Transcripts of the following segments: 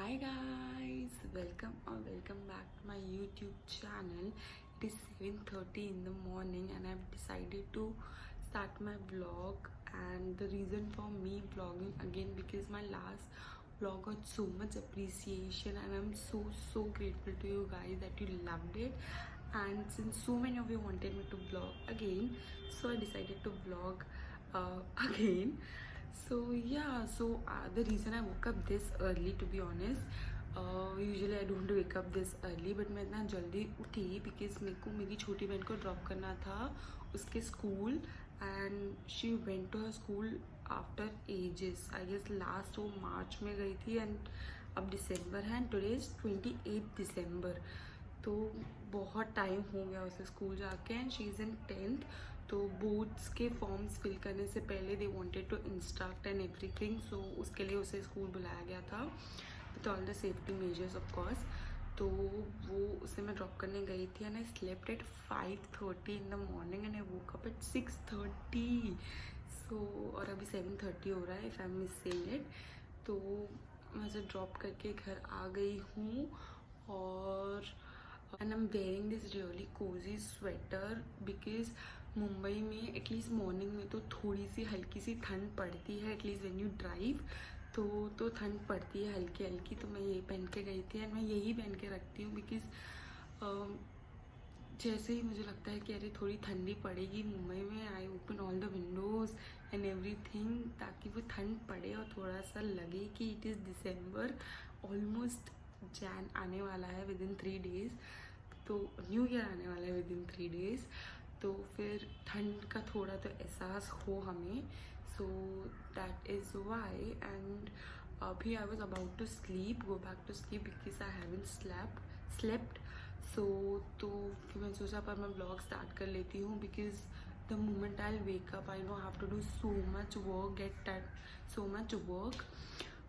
Hi guys, welcome back to my YouTube channel. It is 7:30 in the morning and I've decided to start my vlog, and the reason for me vlogging again because my last vlog got so much appreciation and I'm so grateful to you guys that you loved it. And since so many of you wanted me to vlog again, so I decided to vlog again. The reason I woke up this early, to be honest, usually I don't wake up this early, but मैं इतना जल्दी उठी because मेरे को मेरी छोटी बहन को ड्रॉप करना था उसके school, and she went to her school after ages. I guess last वो मार्च में गई थी and अब दिसंबर है and today is 28 दिसंबर, तो बहुत टाइम हो गया उसे स्कूल जाके. And she is in 10th, तो बोर्ड्स के फॉर्म्स फिल करने से पहले they wanted to instruct and everything, so उसके लिए उसे स्कूल बुलाया गया था with all the safety measures of course. तो वो उसे मैं ड्रॉप करने गई थी and I slept at 5:30 in the morning and I woke up at 6:30. So और अभी 7:30 हो रहा है if I am missing it. तो मैं उसे ड्रॉप करके घर आ गई हूँ और and I am wearing this really cozy sweater because Mumbai में एटलीस्ट मॉर्निंग में तो थोड़ी सी हल्की सी ठंड पड़ती है, एटलीस्ट व्हेन यू ड्राइव तो ठंड पड़ती है हल्की हल्की. तो मैं यही पहन के गई थी एंड मैं यही पहन के रखती हूँ बिकॉज जैसे ही मुझे लगता है कि अरे थोड़ी ठंडी पड़ेगी मुंबई में, I open all the Windows and everything ताकि वो ठंड पड़े और थोड़ा सा लगे कि it is December, almost Jain आने वाला है विद इन 3 days, तो न्यू ईयर आने वाला है विद इन 3 days, तो फिर ठंड का थोड़ा तो एहसास हो हमें. So that is why. And अभी I was about to sleep, go back to sleep because I haven't slept. So तो फिर मैं सोचा पर मैं ब्लॉग स्टार्ट कर लेती हूँ because the moment I wake up I know have to do so much work, get so much work.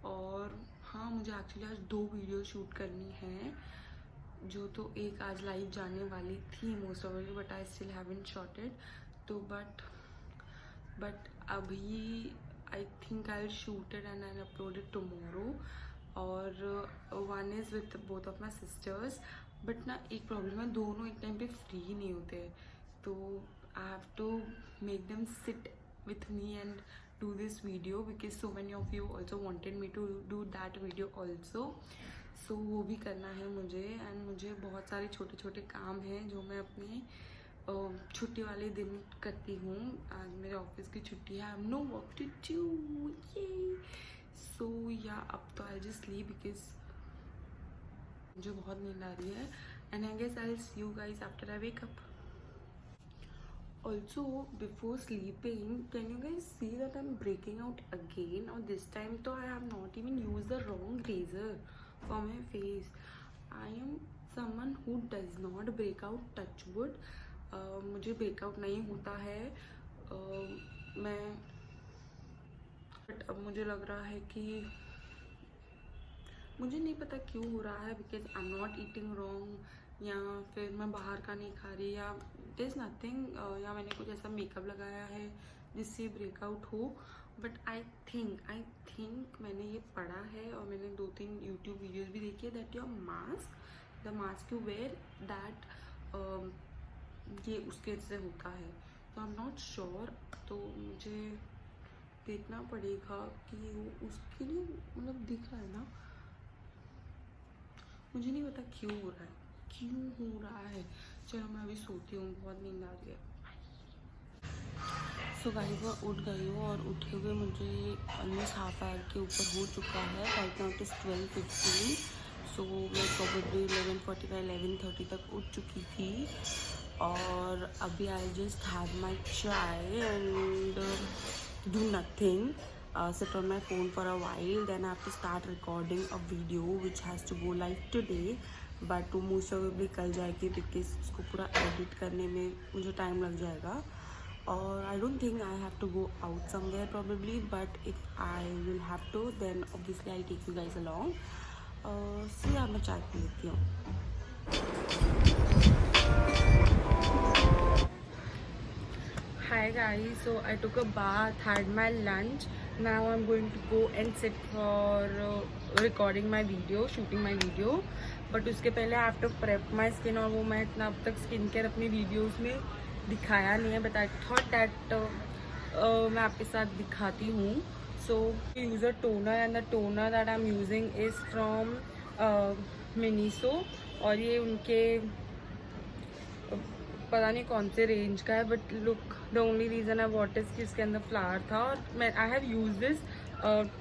और हाँ, मुझे एक्चुअली आज 2 वीडियो शूट करनी है, जो तो एक आज लाइव जाने वाली थी most awfully, but I still haven't shotted. तो बट अभी I think I will shoot it and I upload it tomorrow. और one is with both of my sisters, but ना एक प्रॉब्लम है, दोनों एक टाइम पे फ्री नहीं होते, तो I have to make them sit with me and do this video because so many of you also wanted me to do that video also. So वो भी करना है मुझे. एंड मुझे बहुत सारे छोटे छोटे काम हैं जो मैं अपने छुट्टी वाले दिन करती हूँ. आज मेरे ऑफिस की छुट्टी है, I am no work to do. So yeah अब तो आई जस्ट स्लीप बिकॉज मुझे बहुत नींद आ रही है. And I guess I will see you guys after I wake up. Also, before sleeping, can you guys see that I'm breaking out again? Or this time though I have not even used the wrong razor for my face. I am someone who does not break out, touch wood. मुझे breakout नहीं होता है. मैं but अब मुझे लग रहा है कि मुझे नहीं पता क्यों हो रहा है because I am not eating wrong, या फिर मैं बाहर का नहीं खा रही, या देयर इज़ नथिंग, या मैंने कुछ ऐसा मेकअप लगाया है जिससे ब्रेकआउट हो. बट आई थिंक मैंने ये पढ़ा है और मैंने 2-3 यूट्यूब वीडियोज़ भी देखी है that your the mask you wear that ये उसके से होता है. तो आई एम नॉट श्योर, तो मुझे देखना पड़ेगा कि वो उसके लिए मतलब दिख रहा है ना, मुझे नहीं पता क्यों हो रहा है. चलो मैं अभी सोती हूँ, बहुत नींद आ रही है. सो गाइस मैं उठ गई हूँ और उठे हुए मुझे ऑलमोस्ट हाफ आवर के ऊपर हो चुका है. Right now it is 12:15. सो मैं प्रॉबेबली 11:45-11:30 तक उठ चुकी थी. और अभी आई जस्ट हैव माई चाय and do nothing, sit on my phone for a while, then I have to start recording a video which has to go live today, but वो most probably कल जाएगी because उसको पूरा edit करने में मुझे time लग जाएगा. और I don't think I have to go out somewhere probably, but if I will have to then obviously I'll take you guys along. So yeah, मैं चाय पी लेती हूँ. Hi guys, so I took a bath, had my lunch Now I'm going to go and sit for recording my video, shooting my video. But उसके पहले I have to prep my skin, और वो मैं इतना अब तक skin care अपनी videos में दिखाया नहीं है, but I thought that मैं आपके साथ दिखाती हूँ. So use a toner, and the toner that I'm using is from Miniso, और ये उनके पता नहीं कौन से रेंज का है. But look, the only reason I what is कि इसके अंदर फ्लावर था, और मैं I have use this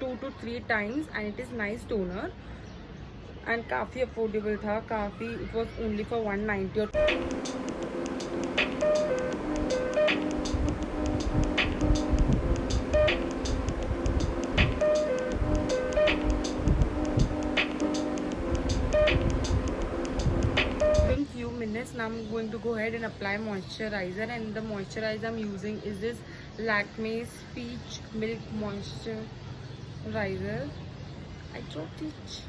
2 to 3 times and it is nice toner and काफ़ी अफोर्डेबल था. काफ़ी, इट वॉज ओनली फॉर 190 और minutes. Now I'm going to go ahead and apply moisturizer, and the moisturizer I'm using is this Lakme Peach Milk Moisturizer. I dropped it.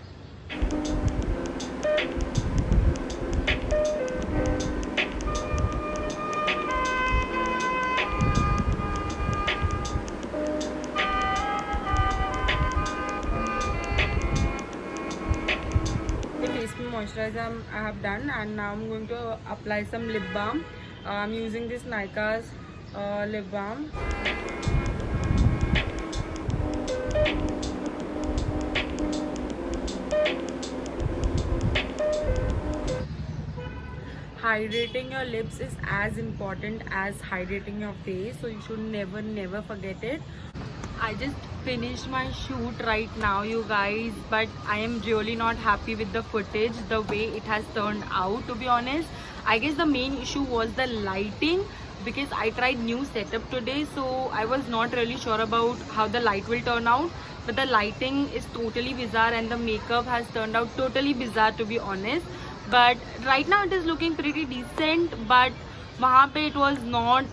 Moisturizer I have done, and now I'm going to apply some lip balm. I'm using this Nykaa's lip balm. Hydrating your lips is as important as hydrating your face, so you should never forget it. I just finished my shoot right now, you guys, but I am really not happy with the footage, the way it has turned out, to be honest. I guess the main issue was the lighting, because I tried new setup today, so I was not really sure about how the light will turn out. But the lighting is totally bizarre, and the makeup has turned out totally bizarre, to be honest. But right now it is looking pretty decent, but wahan pe it was not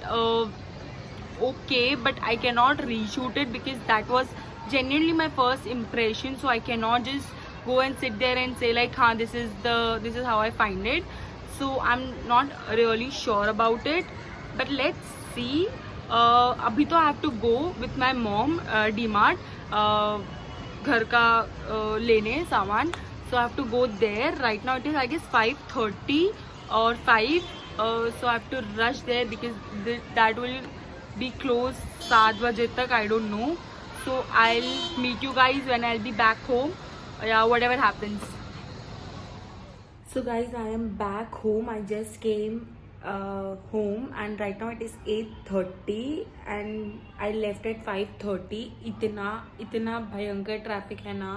okay, but I cannot reshoot it because that was genuinely my first impression, so I cannot just go and sit there and say like, हाँ, this is how I find it. So I'm not really sure about it, but let's see. अभी तो I have to go with my mom DMart घर का लेने सामान, so I have to go there. Right now it is I guess 5:30 or 5, so I have to rush there because that will be closed 7 बजे तक, I don't know. So I'll meet you guys when I'll be back home, yeah, whatever happens. So guys, I am back home. I just came home, and right now it is 8:30 and I left at 5:30. इतना भयंकर traffic है ना,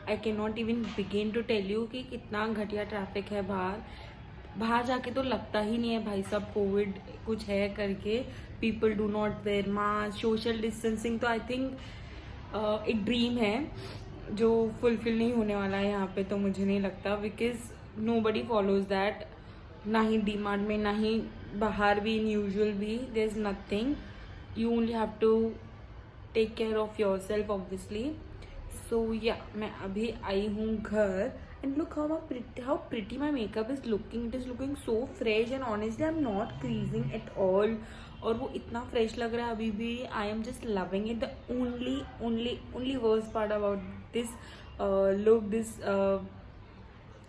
I cannot even begin to tell you कि कितना घटिया traffic है बाहर जाके तो लगता ही नहीं है भाई सब कोविड कुछ है करके. People do not wear mask, social distancing तो आई थिंक एक ड्रीम है जो फुलफिल नहीं होने वाला है यहाँ पे, तो मुझे नहीं लगता, बिकॉज नोबडी फॉलोज दैट. ना ही डीमार्ट में, ना ही बाहर भी, इन यूजुअल भी, there is nothing. You only have to take care of yourself obviously. So yeah मैं अभी आई हूँ घर. And look how pretty my makeup is looking. It is looking so fresh, and honestly I'm not creasing at all. और वो इतना fresh लग रहा है अभी भी. I am just loving it. The only worst part about this look,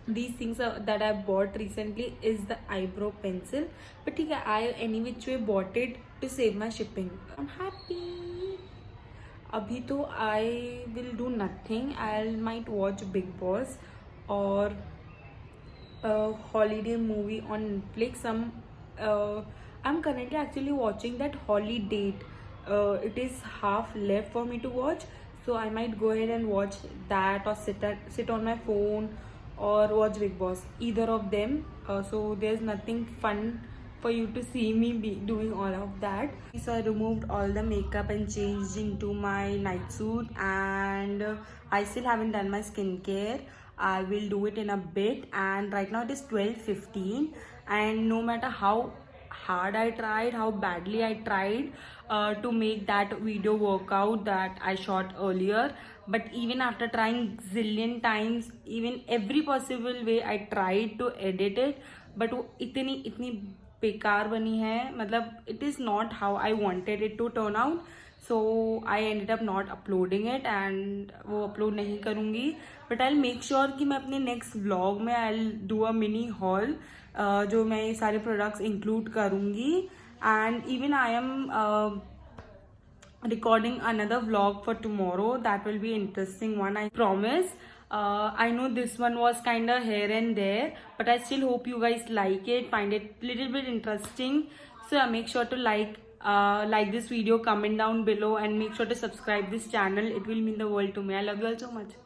these things that I bought recently is the eyebrow pencil. But ठीक है, I any which way bought it to save my shipping. I'm happy. अभी तो I will do nothing. I might watch Big Boss or a holiday movie on Netflix. I'm currently actually watching that Holiday. It is half left for me to watch, so I might go ahead and watch that, or sit on my phone, or watch Big Boss. Either of them. So there's nothing fun for you to see me be doing all of that. So I removed all the makeup and changed into my night suit, and I still haven't done my skincare. I will do it in a bit, and right now it is 12:15, and no matter how hard I tried, how badly I tried to make that video workout that I shot earlier, but even after trying zillion times, even every possible way I tried to edit it, but वो इतनी बेकार बनी है, मतलब it is not how I wanted it to turn out. So I ended up not uploading it and वो upload नहीं करूँगी. But I make sure कि मैं अपने नेक्स्ट व्लॉग में I do a mini hall जो मैं ये सारे प्रोडक्ट्स इंक्लूड करूँगी. And even I am recording another vlog for tomorrow. That will be interesting one, I promise. I know this one was kind of here and there, but I still hope you guys like it, find it little bit interesting. So yeah, make sure to like this video, comment down below, and make sure to subscribe this channel. It will mean the world to me. I love you all so much.